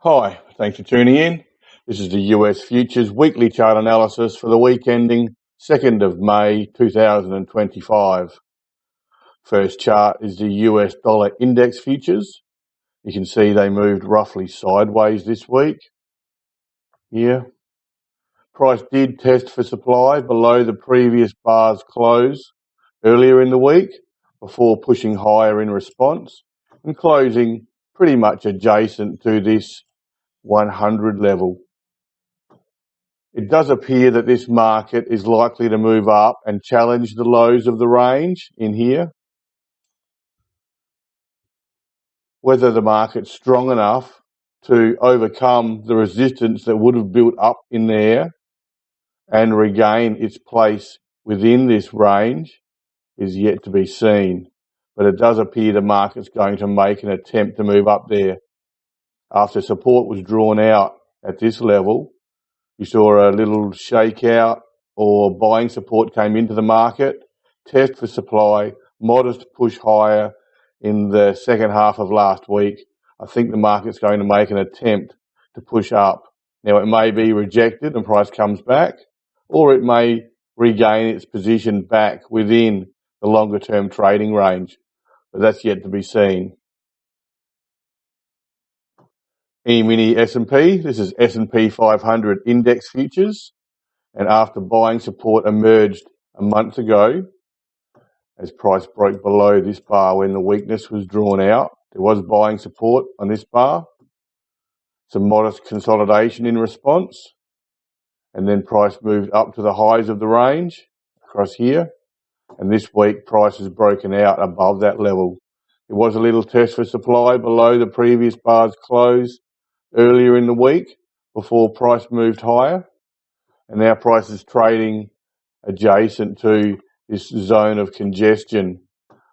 Hi, thanks for tuning in. This is the US Futures weekly chart analysis for the week ending 2nd of May 2025. First chart is the US dollar index futures. You can see they moved roughly sideways this week. Here, price did test for supply below the previous bar's close earlier in the week before pushing higher in response and closing pretty much adjacent to this 100 level. It does appear that this market is likely to move up and challenge the lows of the range in here. Whether the market's strong enough to overcome the resistance that would have built up in there and regain its place within this range is yet to be seen. But it does appear the market's going to make an attempt to move up there. After support was drawn out at this level, you saw a little shakeout or buying support came into the market, test for supply, modest push higher in the second half of last week. I think the market's going to make an attempt to push up. Now, it may be rejected and price comes back, or it may regain its position back within the longer term trading range, but that's yet to be seen. E-mini S&P, this is S&P 500 index futures, and after buying support emerged a month ago, as price broke below this bar when the weakness was drawn out, there was buying support on this bar, some modest consolidation in response, and then price moved up to the highs of the range across here, and this week price has broken out above that level. There was a little test for supply below the previous bar's close earlier in the week before price moved higher, and now price is trading adjacent to this zone of congestion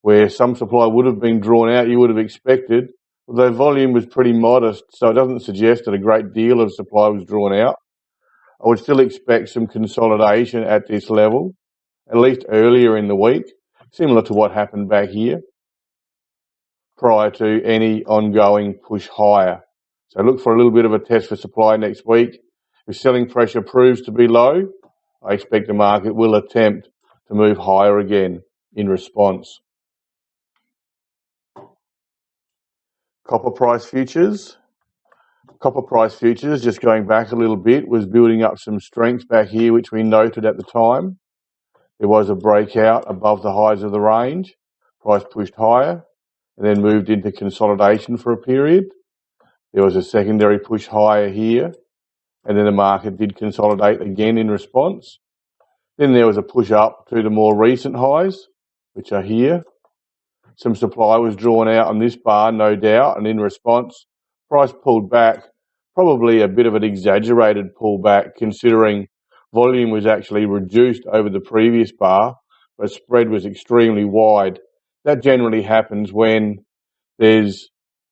where some supply would have been drawn out, you would have expected, although volume was pretty modest, so it doesn't suggest that a great deal of supply was drawn out. I would still expect some consolidation at this level, at least earlier in the week, similar to what happened back here, prior to any ongoing push higher. So look for a little bit of a test for supply next week. If selling pressure proves to be low, I expect the market will attempt to move higher again in response. Copper price futures. Copper price futures, just going back a little bit, was building up some strength back here, which we noted at the time. There was a breakout above the highs of the range. Price pushed higher and then moved into consolidation for a period. There was a secondary push higher here, and then the market did consolidate again in response. Then there was a push up to the more recent highs, which are here. Some supply was drawn out on this bar, no doubt, and in response, price pulled back, probably a bit of an exaggerated pullback considering volume was actually reduced over the previous bar, but spread was extremely wide. That generally happens when there's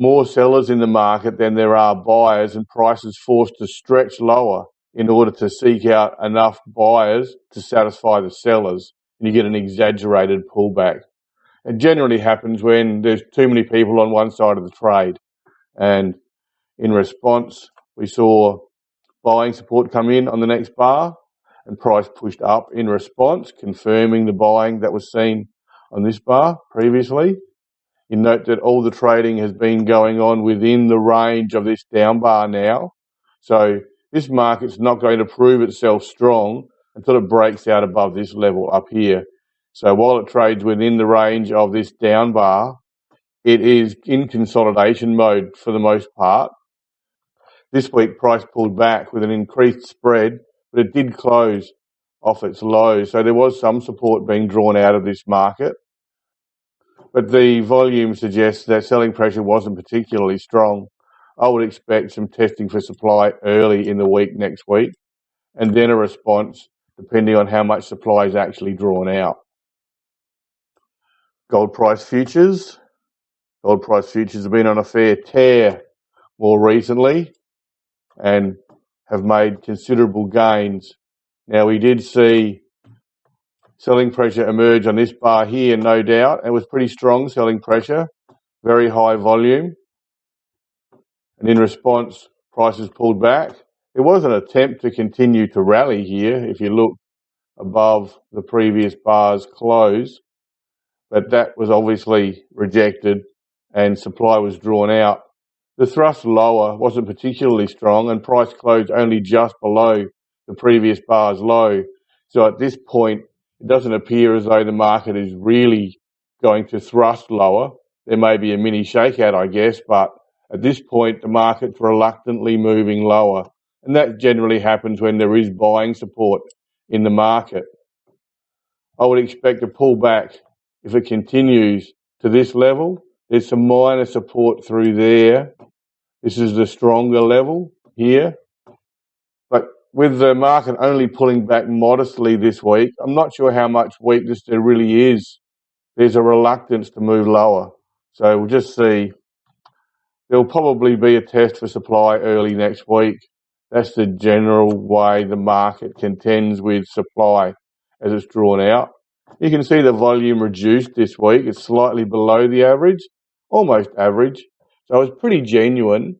more sellers in the market than there are buyers, and price is forced to stretch lower in order to seek out enough buyers to satisfy the sellers, and you get an exaggerated pullback. It generally happens when there's too many people on one side of the trade, and in response, we saw buying support come in on the next bar, and price pushed up in response, confirming the buying that was seen on this bar previously. You note that all the trading has been going on within the range of this down bar now. So this market's not going to prove itself strong until it breaks out above this level up here. So while it trades within the range of this down bar, it is in consolidation mode for the most part. This week price pulled back with an increased spread, but it did close off its low. So there was some support being drawn out of this market. But the volume suggests that selling pressure wasn't particularly strong. I would expect some testing for supply early in the week next week, and then a response depending on how much supply is actually drawn out. Gold price futures. Gold price futures have been on a fair tear more recently and have made considerable gains. Now, we did see selling pressure emerge on this bar here, no doubt. It was pretty strong selling pressure, very high volume. And in response, prices pulled back. There was an attempt to continue to rally here, if you look above the previous bar's close, but that was obviously rejected and supply was drawn out. The thrust lower wasn't particularly strong and price closed only just below the previous bar's low. So at this point, it doesn't appear as though the market is really going to thrust lower. There may be a mini shakeout, I guess, but at this point, the market's reluctantly moving lower. And that generally happens when there is buying support in the market. I would expect a pullback if it continues to this level. There's some minor support through there. This is the stronger level here. But with the market only pulling back modestly this week, I'm not sure how much weakness there really is. There's a reluctance to move lower. So we'll just see. There'll probably be a test for supply early next week. That's the general way the market contends with supply as it's drawn out. You can see the volume reduced this week. It's slightly below the average, almost average. So it's pretty genuine.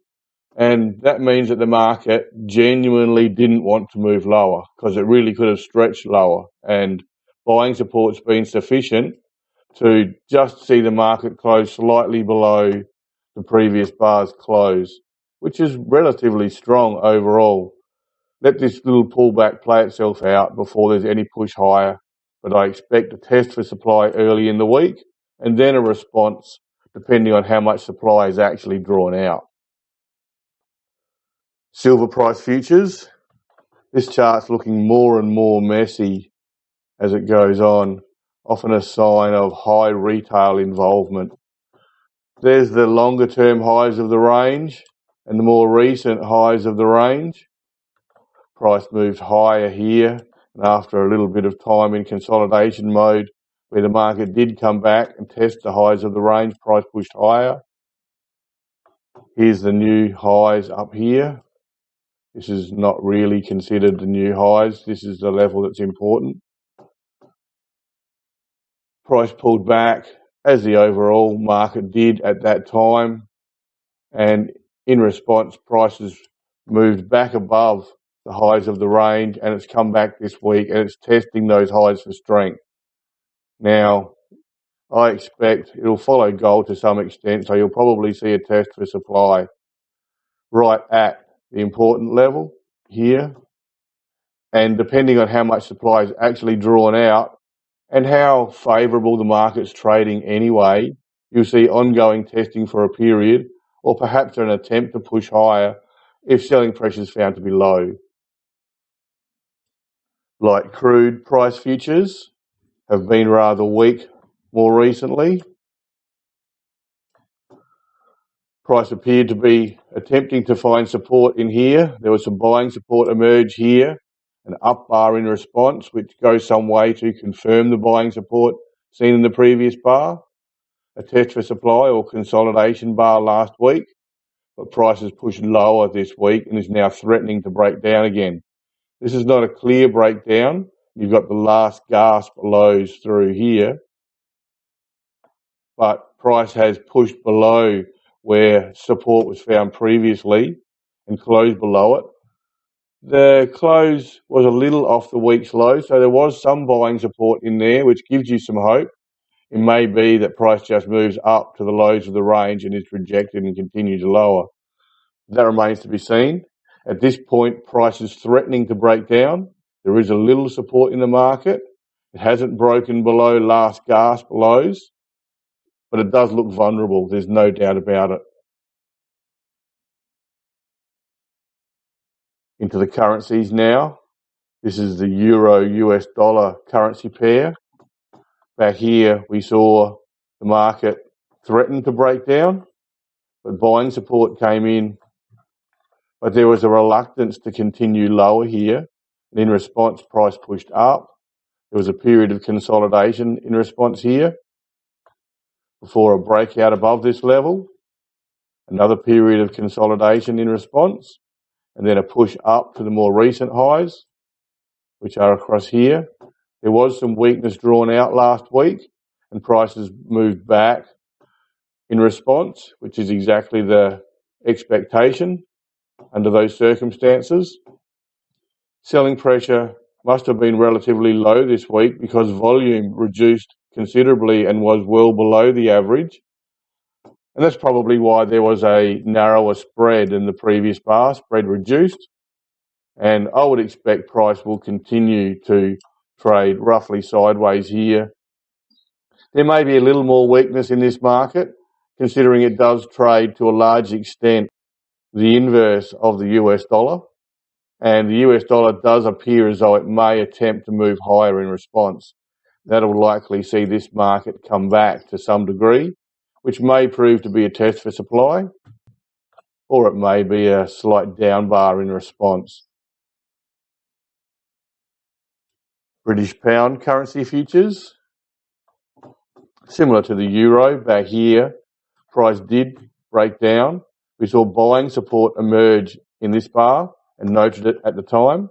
And that means that the market genuinely didn't want to move lower because it really could have stretched lower. And buying support's been sufficient to just see the market close slightly below the previous bar's close, which is relatively strong overall. Let this little pullback play itself out before there's any push higher, but I expect a test for supply early in the week and then a response depending on how much supply is actually drawn out. Silver price futures. This chart's looking more and more messy as it goes on, often a sign of high retail involvement. There's the longer term highs of the range and the more recent highs of the range. Price moved higher here, and after a little bit of time in consolidation mode, where the market did come back and test the highs of the range, price pushed higher. Here's the new highs up here. This is not really considered the new highs. This is the level that's important. Price pulled back as the overall market did at that time. And in response, prices moved back above the highs of the range and it's come back this week and it's testing those highs for strength. Now, I expect it'll follow gold to some extent, so you'll probably see a test for supply right at the important level here. And depending on how much supply is actually drawn out and how favourable the market's trading anyway, you'll see ongoing testing for a period or perhaps an attempt to push higher if selling pressure is found to be low. Like crude price futures have been rather weak more recently. Price appeared to be attempting to find support in here. There was some buying support emerge here, an up bar in response, which goes some way to confirm the buying support seen in the previous bar. A test for supply or consolidation bar last week, but prices pushed lower this week and is now threatening to break down again. This is not a clear breakdown. You've got the last gasp lows through here, but price has pushed below where support was found previously and closed below it. The close was a little off the week's low, so there was some buying support in there, which gives you some hope. It may be that price just moves up to the lows of the range and is rejected and continues lower. That remains to be seen. At this point, price is threatening to break down. There is a little support in the market. It hasn't broken below last gasp lows, but it does look vulnerable. There's no doubt about it. Into the currencies now. This is the euro-US dollar currency pair. Back here, we saw the market threaten to break down, but buying support came in. But there was a reluctance to continue lower here. And in response, price pushed up. There was a period of consolidation in response here before a breakout above this level. Another period of consolidation in response. And then a push up to the more recent highs, which are across here. There was some weakness drawn out last week and prices moved back in response, which is exactly the expectation under those circumstances. Selling pressure must have been relatively low this week because volume reduced considerably and was well below the average. And that's probably why there was a narrower spread in the previous bar, spread reduced. And I would expect price will continue to trade roughly sideways here. There may be a little more weakness in this market, considering it does trade to a large extent the inverse of the US dollar. And the US dollar does appear as though it may attempt to move higher in response. That'll likely see this market come back to some degree, which may prove to be a test for supply, or it may be a slight down bar in response. British pound currency futures, similar to the euro back here, price did break down. We saw buying support emerge in this bar and noted it at the time.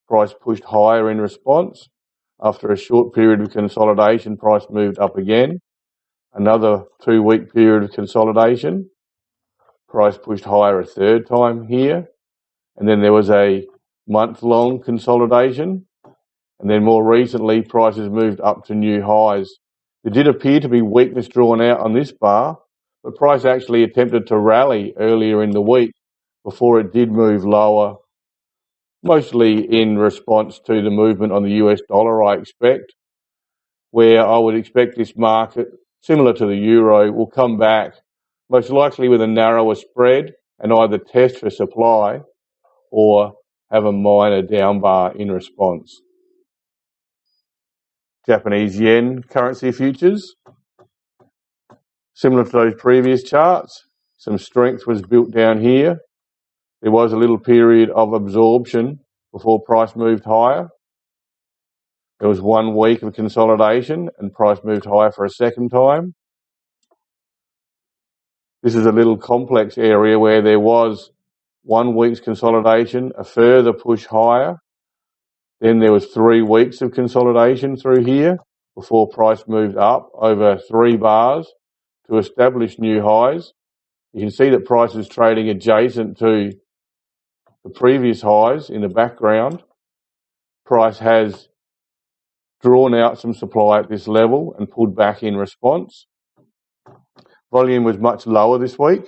Price pushed higher in response. After a short period of consolidation, price moved up again. Another 2-week period of consolidation. Price pushed higher a third time here. And then there was a month-long consolidation. And then more recently, prices moved up to new highs. There did appear to be weakness drawn out on this bar, but price actually attempted to rally earlier in the week before it did move lower, mostly in response to the movement on the US dollar, I expect, where I would expect this market, similar to the euro, will come back most likely with a narrower spread and either test for supply or have a minor down bar in response. Japanese yen currency futures, similar to those previous charts, some strength was built down here. There was a little period of absorption before price moved higher. There was 1 week of consolidation and price moved higher for a second time. This is a little complex area where there was 1 week's consolidation, a further push higher. Then there was 3 weeks of consolidation through here before price moved up over 3 bars to establish new highs. You can see that price is trading adjacent to the previous highs in the background. Price has drawn out some supply at this level and pulled back in response. Volume was much lower this week,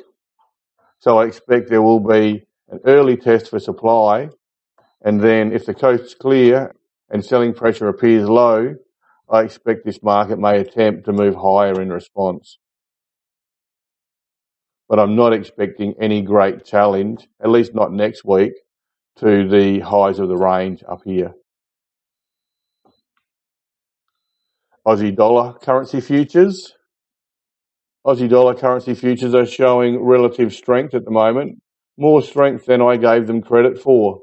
so I expect there will be an early test for supply, and then if the coast's clear and selling pressure appears low, I expect this market may attempt to move higher in response. But I'm not expecting any great challenge, at least not next week, to the highs of the range up here. Aussie dollar currency futures. Aussie dollar currency futures are showing relative strength at the moment, more strength than I gave them credit for.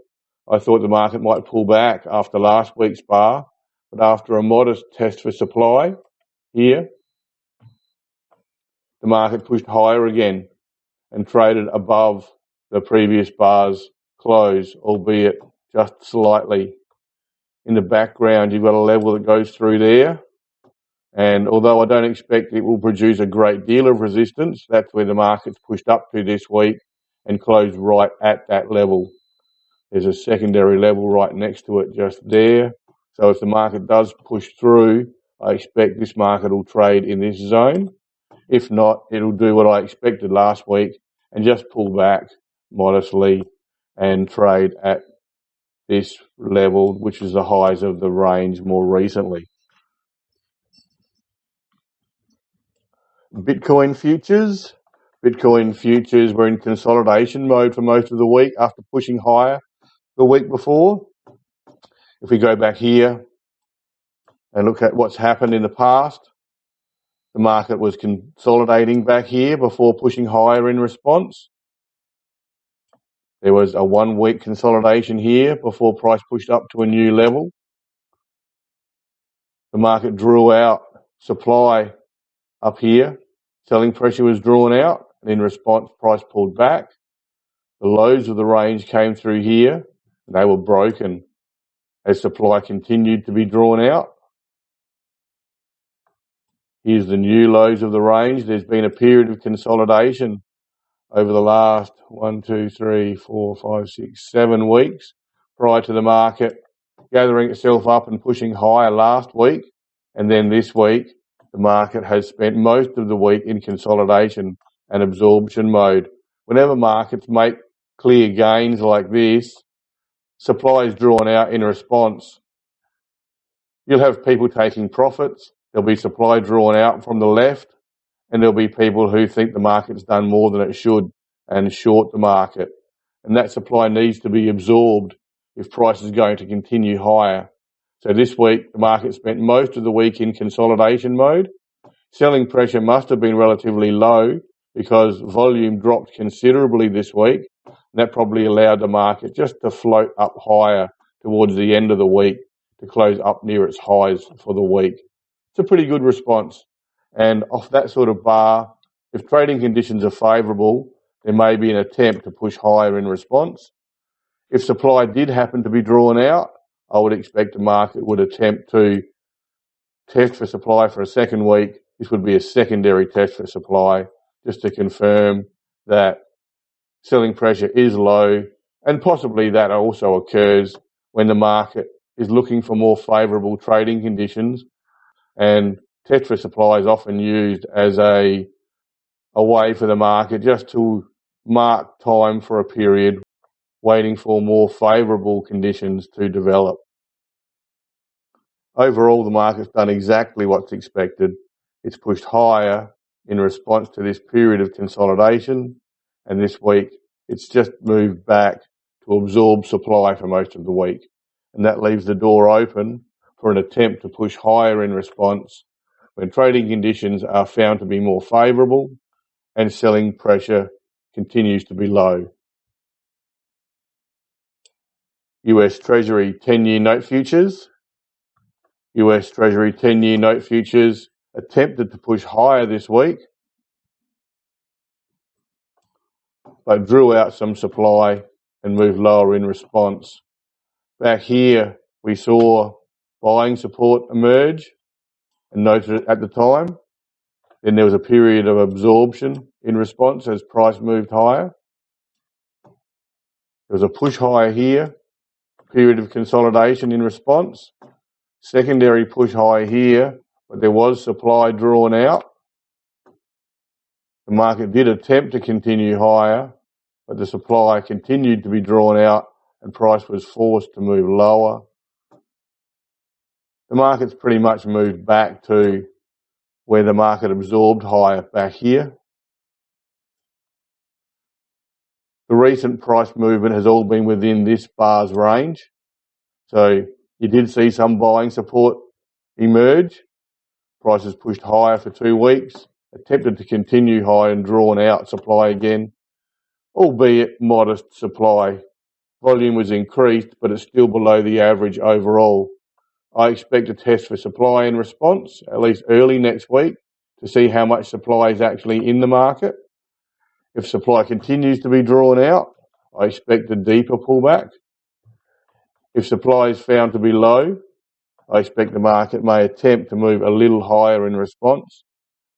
I thought the market might pull back after last week's bar, but after a modest test for supply here, the market pushed higher again and traded above the previous bar's close, albeit just slightly. In the background, you've got a level that goes through there. And although I don't expect it will produce a great deal of resistance, that's where the market's pushed up to this week and closed right at that level. There's a secondary level right next to it just there. So if the market does push through, I expect this market will trade in this zone. If not, it'll do what I expected last week and just pull back modestly and trade at this level, which is the highs of the range more recently. Bitcoin futures. Bitcoin futures were in consolidation mode for most of the week after pushing higher the week before. If we go back here and look at what's happened in the past, the market was consolidating back here before pushing higher in response. There was a 1 week consolidation here before price pushed up to a new level. The market drew out supply up here. Selling pressure was drawn out, and in response, price pulled back. The lows of the range came through here, and they were broken as supply continued to be drawn out. Here's the new lows of the range. There's been a period of consolidation over the last 1, 2, 3, 4, 5, 6, 7 weeks prior to the market gathering itself up and pushing higher last week. And then this week, the market has spent most of the week in consolidation and absorption mode. Whenever markets make clear gains like this, supply is drawn out in response. You'll have people taking profits. There'll be supply drawn out from the left, and there'll be people who think the market's done more than it should and short the market. And that supply needs to be absorbed if price is going to continue higher. So this week, the market spent most of the week in consolidation mode. Selling pressure must have been relatively low because volume dropped considerably this week. And that probably allowed the market just to float up higher towards the end of the week to close up near its highs for the week. It's a pretty good response. And off that sort of bar, if trading conditions are favourable, there may be an attempt to push higher in response. If supply did happen to be drawn out, I would expect the market would attempt to test for supply for a second week. This would be a secondary test for supply, just to confirm that selling pressure is low, and possibly that also occurs when the market is looking for more favourable trading conditions. And test for supply is often used as a way for the market just to mark time for a period, waiting for more favourable conditions to develop. Overall, the market's done exactly what's expected. It's pushed higher in response to this period of consolidation, and this week it's just moved back to absorb supply for most of the week. And that leaves the door open for an attempt to push higher in response when trading conditions are found to be more favourable and selling pressure continues to be low. US Treasury 10-year note futures. US Treasury 10-year note futures attempted to push higher this week, but drew out some supply and moved lower in response. Back here, we saw buying support emerge and noted it at the time. Then there was a period of absorption in response as price moved higher. There was a push higher here, period of consolidation in response. Secondary push higher here, but there was supply drawn out. The market did attempt to continue higher, but the supply continued to be drawn out and price was forced to move lower. The market's pretty much moved back to where the market absorbed higher back here. The recent price movement has all been within this bar's range. So you did see some buying support emerge. Prices pushed higher for 2 weeks, attempted to continue high and drawn out supply again, albeit modest supply. Volume was increased, but it's still below the average overall. I expect a test for supply in response, at least early next week, to see how much supply is actually in the market. If supply continues to be drawn out, I expect a deeper pullback. If supply is found to be low, I expect the market may attempt to move a little higher in response,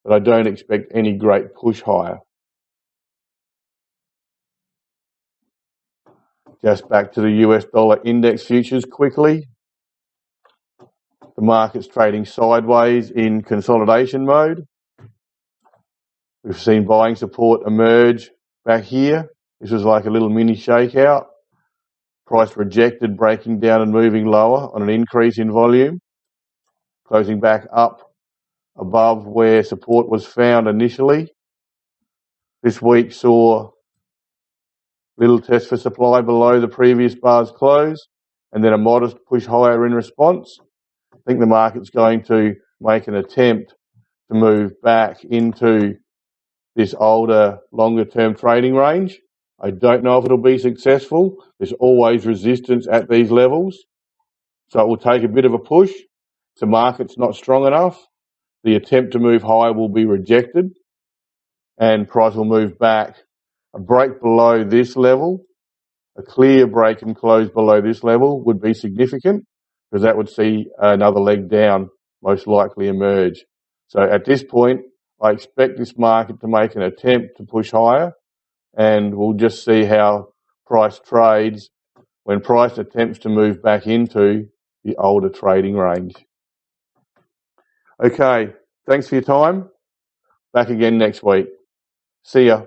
but I don't expect any great push higher. Just back to the US dollar index futures quickly. The market's trading sideways in consolidation mode. We've seen buying support emerge back here. This was like a little mini shakeout. Price rejected, breaking down and moving lower on an increase in volume, closing back up above where support was found initially. This week saw little test for supply below the previous bar's close, and then a modest push higher in response. I think the market's going to make an attempt to move back into this older, longer-term trading range. I don't know if it'll be successful. There's always resistance at these levels, so it will take a bit of a push. If the market's not strong enough, the attempt to move higher will be rejected, and price will move back. A break below this level, a clear break and close below this level would be significant, because that would see another leg down most likely emerge. So at this point, I expect this market to make an attempt to push higher, and we'll just see how price trades when price attempts to move back into the older trading range. Okay, thanks for your time. Back again next week. See ya.